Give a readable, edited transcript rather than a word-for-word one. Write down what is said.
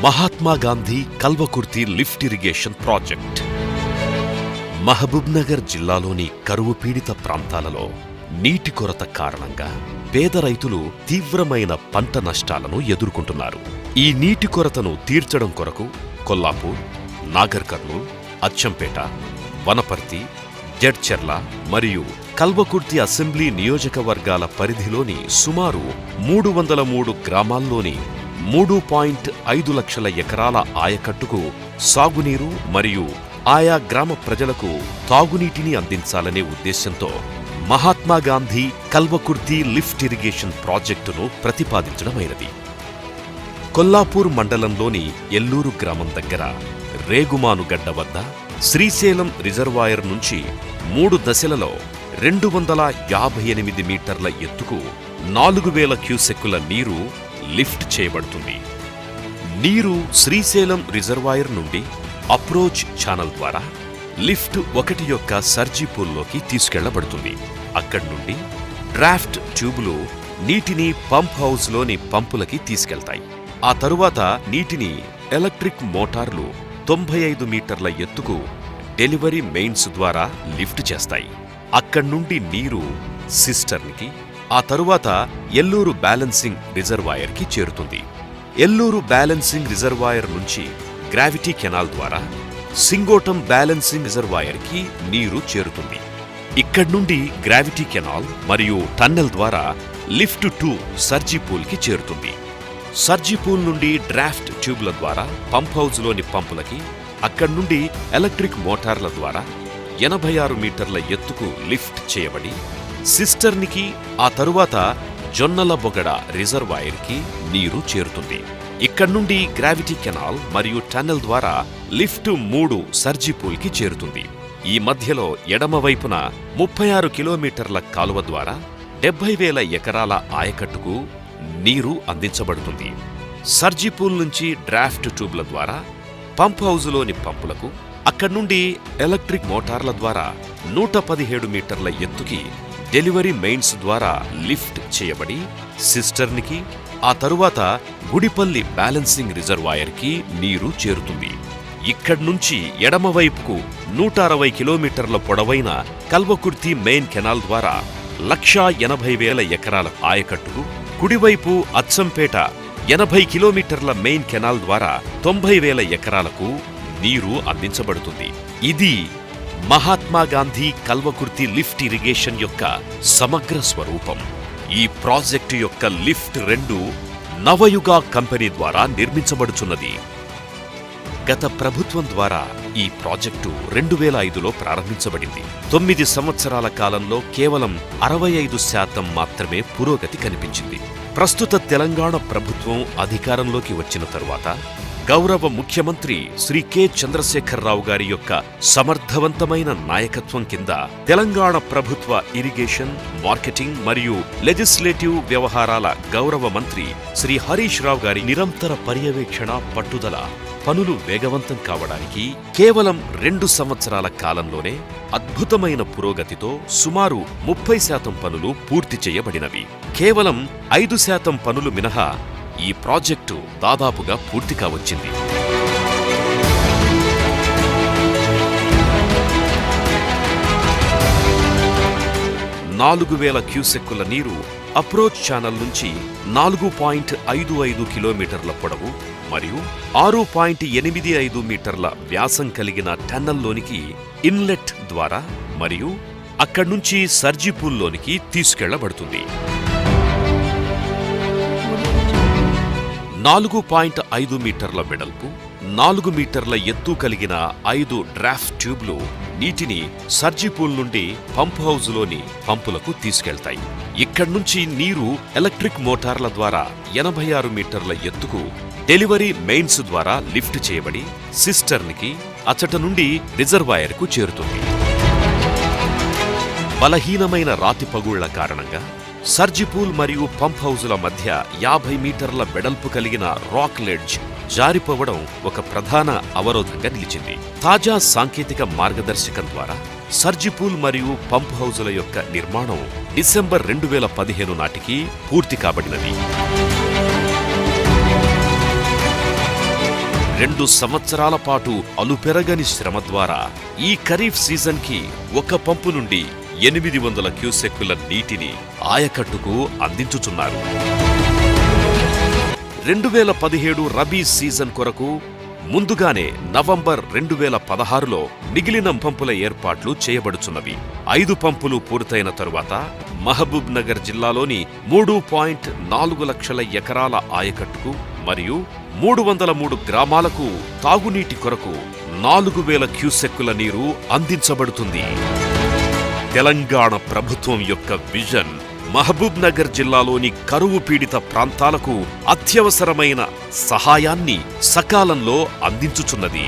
Mahatma Gandhi Kalwakurthy lift irrigation project. Mahabubnagar జిల్లాలోని కరువు పీడిత ప్రాంతాలలో నీటి కొరత కారణంగా పేద రైతులు తీవ్రమైన పంట నష్టాలను ఎదుర్కొంటున్నారు. ఈ నీటి కొరతను తీర్చడం కొరకు కొల్లాపూర్, నాగర్ కర్నూల్, అచ్చంపేట, వనపర్తి, జడ్చెర్ల మరియు కల్వకుర్తి అసెంబ్లీ నియోజకవర్గాల పరిధిలోని సుమారు 303 గ్రామాల్లోని 3.5 లక్షల ఎకరాల ఆయకట్టుకు సాగునీరు మరియు ఆయా గ్రామ ప్రజలకు తాగునీటిని అందించాలనే ఉద్దేశంతో మహాత్మాగాంధీ కల్వకుర్తి లిఫ్ట్ ఇరిగేషన్ ప్రాజెక్టును ప్రతిపాదించడమైనది. కొల్లాపూర్ మండలంలోని ఎల్లూరు గ్రామం దగ్గర రేగుమానుగడ్డ వద్ద శ్రీశైలం రిజర్వాయర్ నుంచి 3 దశలలో 258 మీటర్ల ఎత్తుకు 4000 క్యూసెక్కుల నీరు లిఫ్ట్ చేయబడుతుంది. నీరు శ్రీశైలం రిజర్వాయర్ నుండి అప్రోచ్ ఛానల్ ద్వారా లిఫ్ట్ 1 యొక్క సర్జీపూల్లోకి తీసుకెళ్లబడుతుంది. అక్కడి నుండి డ్రాఫ్ట్ ట్యూబులు నీటిని పంప్ హౌస్లోని పంపులకి తీసుకెళ్తాయి. ఆ తరువాత నీటిని ఎలక్ట్రిక్ మోటార్లు 95 మీటర్ల ఎత్తుకు డెలివరీ మెయిన్స్ ద్వారా లిఫ్ట్ చేస్తాయి. అక్కడి నుండి నీరు సిస్టర్న్కి, ఆ తరువాత ఎల్లూరు బ్యాలెన్సింగ్ రిజర్వాయర్కి చేరుతుంది. ఎల్లూరు బ్యాలెన్సింగ్ రిజర్వాయర్ నుంచి గ్రావిటీ కెనాల్ ద్వారా సింగోటం బ్యాలెన్సింగ్ రిజర్వాయర్కి నీరు చేరుతుంది. ఇక్కడి నుండి గ్రావిటీ కెనాల్ మరియు టన్నెల్ ద్వారా లిఫ్ట్ 2 సర్జీపూల్కి చేరుతుంది. సర్జీపూల్ నుండి డ్రాఫ్ట్ ట్యూబ్ల ద్వారా పంప్ హౌజ్లోని పంపులకి, అక్కడి నుండి ఎలక్ట్రిక్ మోటార్ల ద్వారా 86 మీటర్ల ఎత్తుకు లిఫ్ట్ చేయబడి సిస్టర్నికి, ఆ తరువాత జొన్నల బొగడ రిజర్వాయర్కి నీరు చేరుతుంది. ఇక్కడి నుండి గ్రావిటీ కెనాల్ మరియు టన్నెల్ ద్వారా లిఫ్ట్ 3 సర్జీపూల్కి చేరుతుంది. ఈ మధ్యలో ఎడమవైపున 36 కిలోమీటర్ల కాలువ ద్వారా 70,000 ఎకరాల ఆయకట్టుకు నీరు అందించబడుతుంది. సర్జీపూల్ నుంచి డ్రాఫ్ట్ ట్యూబ్ల ద్వారా పంప్ హౌజులోని పంపులకు, అక్కడి నుండి ఎలక్ట్రిక్ మోటార్ల ద్వారా 117 మీటర్ల ఎత్తుకి డెలివరీ మెయిన్స్ ద్వారా లిఫ్ట్ చేయబడి సిస్టర్నికి, ఆ తరువాత గుడిపల్లి బ్యాలెన్సింగ్ రిజర్వాయర్కి నీరు చేరుతుంది. ఇక్కడి నుంచి ఎడమవైపుకు 160 కిలోమీటర్ల పొడవైన కల్వకుర్తి మెయిన్ కెనాల్ ద్వారా 1,80,000 ఎకరాల ఆయకట్టుకు, కుడివైపు అచ్చంపేట 80 కిలోమీటర్ల మెయిన్ కెనాల్ ద్వారా 90,000 ఎకరాలకు నీరు అందించబడుతుంది. ఇది మహాత్మాగాంధీ కల్వకుర్తి లిఫ్ట్ ఇరిగేషన్ యొక్క సమగ్ర స్వరూపం. ఈ ప్రాజెక్టు యొక్క లిఫ్ట్ 2 నవయుగ కంపెనీ ద్వారా నిర్మించబడుచున్నది. గత ప్రభుత్వం ద్వారా ఈ ప్రాజెక్టు 2005లో ప్రారంభించబడింది. 9 సంవత్సరాల కాలంలో కేవలం 65% మాత్రమే పురోగతి కనిపించింది. ప్రస్తుత తెలంగాణ ప్రభుత్వం అధికారంలోకి వచ్చిన తరువాత గౌరవ ముఖ్యమంత్రి శ్రీ కె చంద్రశేఖరరావు గారి యొక్క సమర్థవంతమైన నాయకత్వం కింద తెలంగాణ ప్రభుత్వ ఇరిగేషన్, మార్కెటింగ్ మరియు లెజిస్లేటివ్ వ్యవహారాల గౌరవ మంత్రి శ్రీ హరీష్ రావు గారి నిరంతర పర్యవేక్షణ, పట్టుదల పనులు వేగవంతం కావడానికి కేవలం 2 సంవత్సరాల కాలంలోనే అద్భుతమైన పురోగతితో సుమారు 30% పనులు పూర్తి చేయబడినవి. కేవలం 5% పనులు మినహా ఈ ప్రాజెక్టు దాదాపుగా పూర్తి కావచ్చింది. ,4000 క్యూసెక్కుల నీరు అప్రోచ్ ఛానల్ నుంచి 4.55 కిలోమీటర్ల పొడవు మరియు 6.85 మీటర్ల వ్యాసం కలిగిన టన్నెల్లోనికి ఇన్లెట్ ద్వారా మరియు అక్కడి నుంచి సర్జీపూల్లోనికి తీసుకెళ్లబడుతుంది. 4.5 మీటర్ల వెడల్పు, 4 మీటర్ల ఎత్తు కలిగిన 5 డ్రాఫ్ట్ ట్యూబ్లు నీటిని సర్జీపూల్ నుండి పంప్ హౌజులోని పంపులకు తీసుకెళ్తాయి. ఇక్కడి నుంచి నీరు ఎలక్ట్రిక్ మోటార్ల ద్వారా 86 మీటర్ల ఎత్తుకు డెలివరీ మెయిన్స్ ద్వారా లిఫ్ట్ చేయబడి సిస్టర్న్కి, అచ్చట నుండి రిజర్వాయర్కు చేరుతుంది. బలహీనమైన రాతి పగుళ్ల కారణంగా సర్జిపూల్ మరియు పంప్ హౌజుల మధ్య 50 మీటర్ల వెడల్పు కలిగిన రాక్ లెడ్జ్ జారిపోవడం ఒక ప్రధాన అవరోధంగా నిలిచింది. తాజా సాంకేతిక మార్గదర్శకం ద్వారా సర్జిపూల్ మరియు పంప్ హౌజుల యొక్క నిర్మాణం డిసెంబర్ 2015 నాటికి పూర్తి కాబడినది. 2 సంవత్సరాల పాటు అలుపెరగని శ్రమ ద్వారా ఈ ఖరీఫ్ సీజన్కి ఒక పంపు నుండి 800 క్యూసెక్కుల నీటిని ఆయకట్టుకు అందించుచున్నారు. 2017 రబీ సీజన్ కొరకు ముందుగానే నవంబర్ 2016లో మిగిలిన పంపుల ఏర్పాట్లు చేయబడుచున్నవి. 5 పంపులు పూర్తయిన తరువాత మహబూబ్ నగర్ జిల్లాలోని 3.4 లక్షల ఎకరాల ఆయకట్టుకు మరియు 303 గ్రామాలకు తాగునీటి కొరకు 4000 క్యూసెక్కుల నీరు అందించబడుతుంది. తెలంగాణ ప్రభుత్వం యొక్క విజన్ మహబూబ్ నగర్ జిల్లాలోని కరువు పీడిత ప్రాంతాలకు అత్యవసరమైన సహాయాన్ని సకాలంలో అందించుచున్నది.